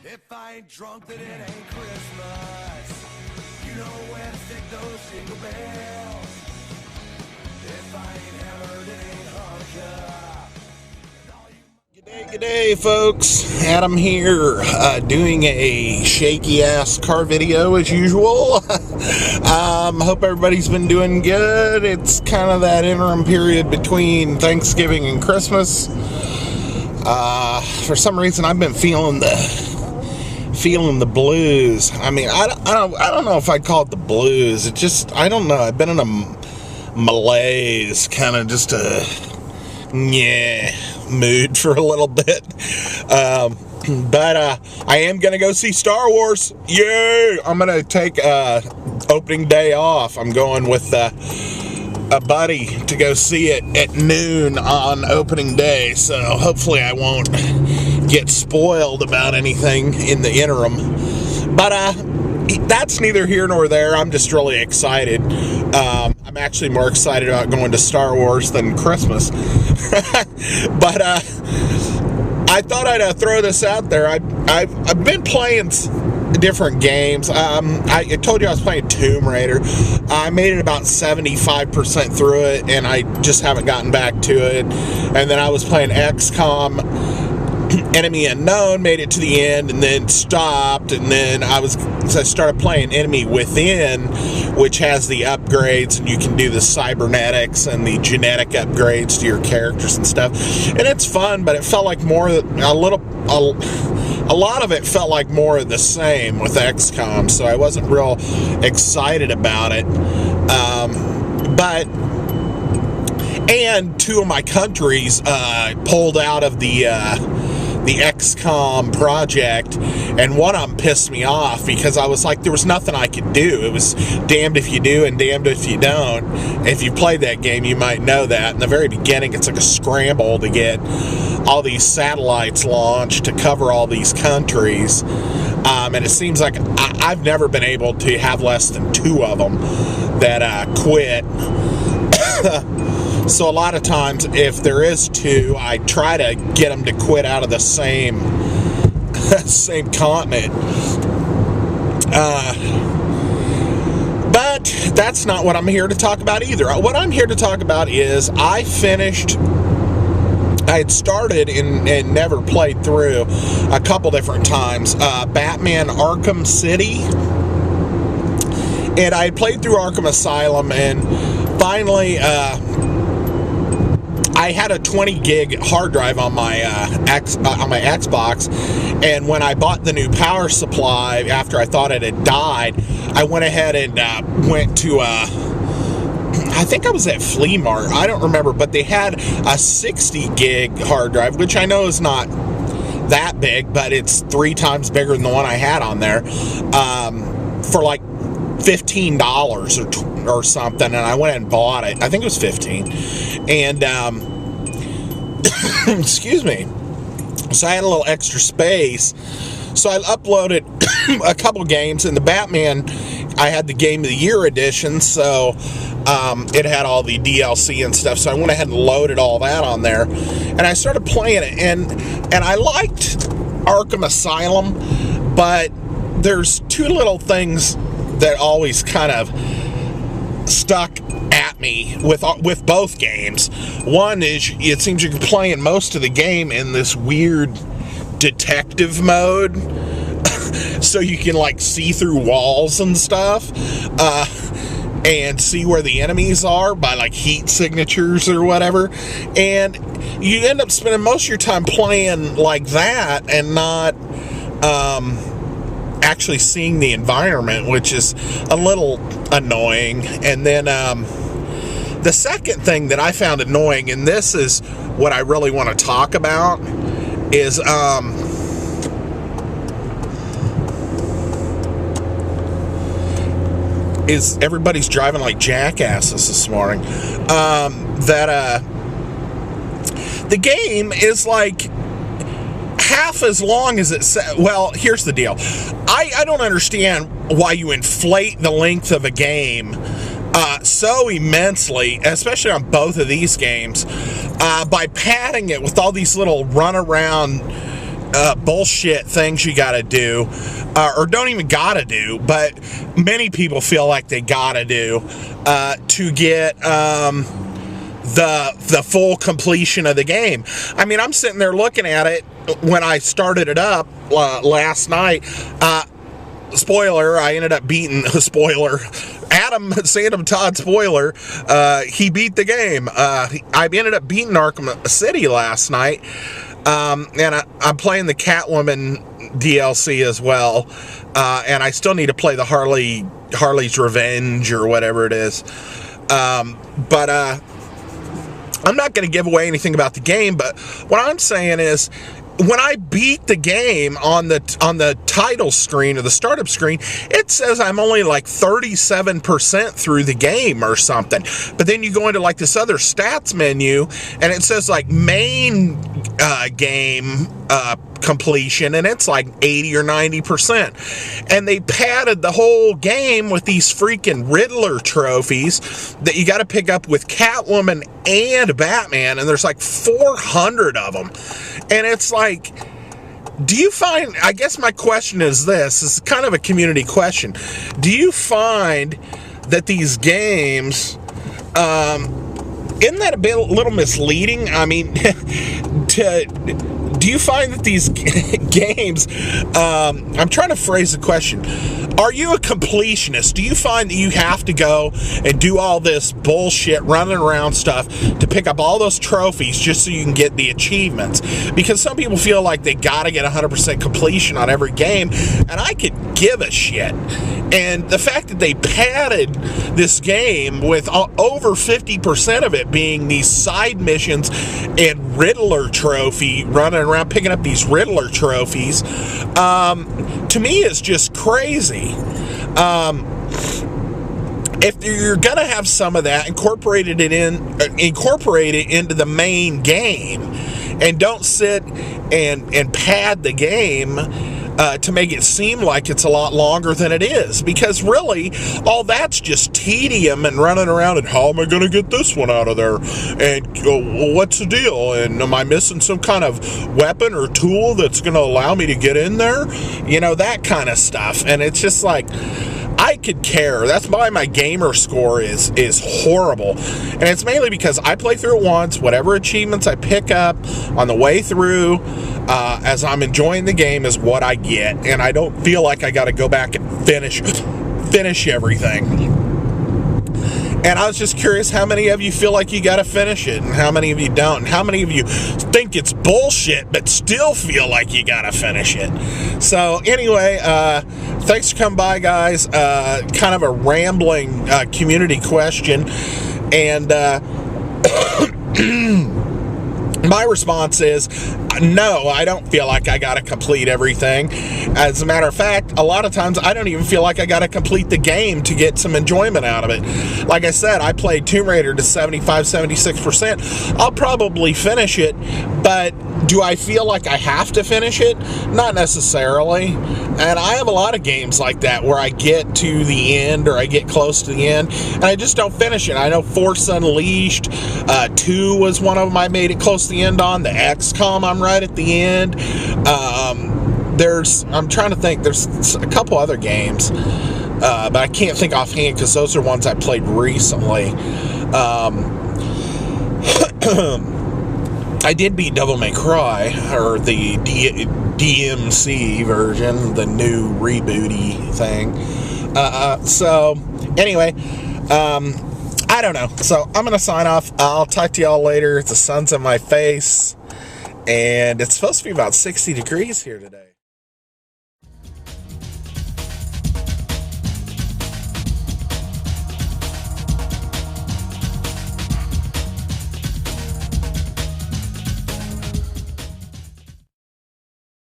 If I ain't drunk, then it ain't Christmas. You know where to stick those jingle bells. If I ain't hammered, it ain't Hanukkah. G'day, folks. Adam here, doing a shaky-ass car video as usual. Hope everybody's been doing good. It's kind of that interim period between Thanksgiving and Christmas. For some reason, I've been feeling the blues. I mean, I don't know if I'd call it the blues. It just, I don't know. I've been in a malaise, kind of just a mood for a little bit. But I am gonna go see Star Wars. Yay! I'm gonna take opening day off. I'm going with a buddy to go see it at noon on opening day, so hopefully I won't get spoiled about anything in the interim. But that's neither here nor there. I'm just really excited. I'm actually more excited about going to Star Wars than Christmas. But I thought I'd throw this out there. I've been playing different games. I told you I was playing Tomb Raider. I made it about 75% through it, and I just haven't gotten back to it. And then I was playing XCOM Enemy Unknown, made it to the end, and then stopped. And then I started playing Enemy Within, which has the upgrades, and you can do the cybernetics and the genetic upgrades to your characters and stuff. And it's fun, but it felt like a lot of it felt like more of the same with XCOM, so I wasn't real excited about it. And two of my countries pulled out of the XCOM project, and one of them pissed me off because I was like, there was nothing I could do. It was damned if you do and damned if you don't. If you played that game, you might know that. In the very beginning, it's like a scramble to get all these satellites launched to cover all these countries. And it seems like I've never been able to have less than two of them that quit. So a lot of times, if there is two, I try to get them to quit out of the same continent. But that's not what I'm here to talk about either. What I'm here to talk about is I had started and never played through a couple different times Batman Arkham City, and I had played through Arkham Asylum, and finally I had a 20 gig hard drive on my Xbox, and when I bought the new power supply after I thought it had died, I went ahead and went to I think I was at Flea Mart, I don't remember, but they had a 60 gig hard drive, which I know is not that big, but it's 3 times bigger than the one I had on there, for like $15 or something, and I went and bought it. I think it was $15, and excuse me. So I had a little extra space, so I uploaded a couple games. And the Batman, I had the Game of the Year edition, so it had all the DLC and stuff. So I went ahead and loaded all that on there, and I started playing it. And I liked Arkham Asylum, but there's two little things that always kind of stuck at me with both games. One is, it seems you're playing most of the game in this weird detective mode, so you can like see through walls and stuff, and see where the enemies are by like heat signatures or whatever, and you end up spending most of your time playing like that and not actually seeing the environment, which is a little annoying. And then the second thing that I found annoying, and this is what I really want to talk about, is everybody's driving like jackasses this morning. The game is like half as long as it said. Well, here's the deal. I don't understand why you inflate the length of a game so immensely, especially on both of these games, by padding it with all these little runaround bullshit things you gotta do, or don't even gotta do, but many people feel like they gotta do to get the full completion of the game. I mean, I'm sitting there looking at it when I started it up last night. Spoiler, I ended up beating spoiler. Sandom Todd spoiler, he beat the game. I ended up beating Arkham City last night. And I'm playing the Catwoman DLC as well. And I still need to play the Harley's Revenge or whatever it is. But I'm not going to give away anything about the game, but what I'm saying is, when I beat the game on the title screen or the startup screen, it says I'm only like 37% through the game or something. But then you go into like this other stats menu and it says like main game completion, and it's like 80 or 90%. And they padded the whole game with these freaking Riddler trophies that you got to pick up with Catwoman and Batman, and there's like 400 of them. And it's like, do you find, I guess my question is this is kind of a community question. Do you find that these games, isn't that a little misleading? I mean, do you find that these games, I'm trying to phrase the question. Are you a completionist? Do you find that you have to go and do all this bullshit running around stuff to pick up all those trophies just so you can get the achievements? Because some people feel like they gotta get 100% completion on every game, and I could give a shit. And the fact that they padded this game with over 50% of it being these side missions and Riddler trophy, running around picking up these Riddler trophies, to me is just crazy. If you're gonna have some of that, incorporate it into the main game, and don't sit and pad the game to make it seem like it's a lot longer than it is, because really all that's just tedium and running around and how am I going to get this one out of there, and what's the deal, and am I missing some kind of weapon or tool that's going to allow me to get in there, that kind of stuff. And it's just like, I could care. That's why my gamer score is horrible. And it's mainly because I play through it once. Whatever achievements I pick up on the way through, as I'm enjoying the game, is what I get. And I don't feel like I got to go back and finish everything. And I was just curious how many of you feel like you got to finish it, and how many of you don't, and how many of you think it's bullshit but still feel like you got to finish it. So anyway, thanks for coming by, guys. Kind of a rambling community question, and my response is no, I don't feel like I got to complete everything. As a matter of fact, a lot of times I don't even feel like I got to complete the game to get some enjoyment out of it. Like I said, I played Tomb Raider to 75, 76%. I'll probably finish it, but do I feel like I have to finish it? Not necessarily. And I have a lot of games like that where I get to the end, or I get close to the end, and I just don't finish it. I know Force Unleashed 2 was one of them I made it close to the end on. The XCOM, I'm right at the end. I'm trying to think, there's a couple other games, but I can't think offhand because those are ones I played recently. I did beat Devil May Cry, or the DMC version, the new rebooty thing. So anyway, I don't know. So I'm going to sign off. I'll talk to y'all later. The sun's in my face, and it's supposed to be about 60 degrees here today.